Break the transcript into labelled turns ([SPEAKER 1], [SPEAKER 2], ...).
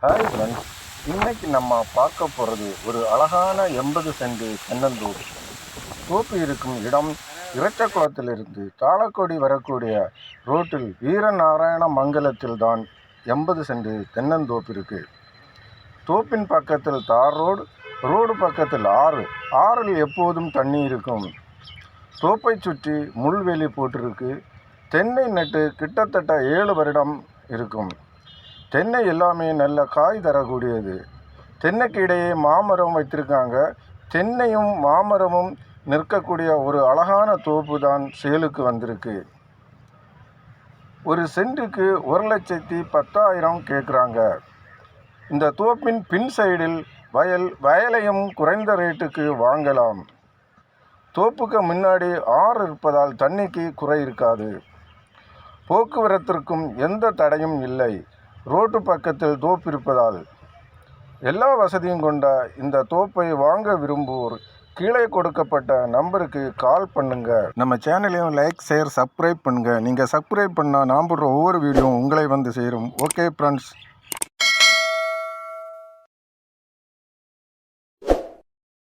[SPEAKER 1] Hi friends, இன்னைக்கு நம்ம பார்க்க போகிறது ஒரு அழகான 80 சென்ட் தென்னந்தோப்பு. தோப்பு இருக்கும் இடம் இரட்டக்குளத்திலிருந்து தாளக்கோடி வரக்கூடிய ரோட்டில் வீரநாராயண மங்கலத்தில் தான் 80 சென்ட் தென்னந்தோப்பு இருக்குது. தோப்பின் பக்கத்தில் தார் ரோடு பக்கத்தில் ஆறில் எப்போதும் தண்ணி இருக்கும். தோப்பை சுற்றி முள்வேலி போட்டிருக்கு. தென்னை நட்டு கிட்டத்தட்ட 7 வருடம் இருக்கும். தென்னை எல்லாமே நல்ல காய் தரக்கூடியது. தென்னைக்கு இடையே மாமரம் வைத்திருக்காங்க. தென்னையும் மாமரமும் நிற்கக்கூடிய ஒரு அழகான தோப்பு தான் சேலுக்கு வந்திருக்கு. ஒரு சென்ட்டுக்கு 1,10,000 கேட்குறாங்க. இந்த தோப்பின் பின் சைடில் வயலையும் குறைந்த ரேட்டுக்கு வாங்கலாம். தோப்புக்கு முன்னாடி ஆறு இருப்பதால் தண்ணிக்கு குறை இருக்காது. போக்குவரத்திற்கும் எந்த தடையும் இல்லை. ரோட்டு பக்கத்தில் தோப்பு இருப்பதால் எல்லா வசதியும் கொண்ட இந்த தோப்பை வாங்க விரும்புவோர் கீழே கொடுக்கப்பட்ட நம்பருக்கு கால் பண்ணுங்க. நம்ம சேனலையும் லைக், ஷேர், சப்ஸ்கிரைப் பண்ணுங்க. நீங்கள் சப்ஸ்கிரைப் பண்ணால் நான் போடுற ஒவ்வொரு வீடியோவும் உங்களை வந்து சேரும். Okay friends.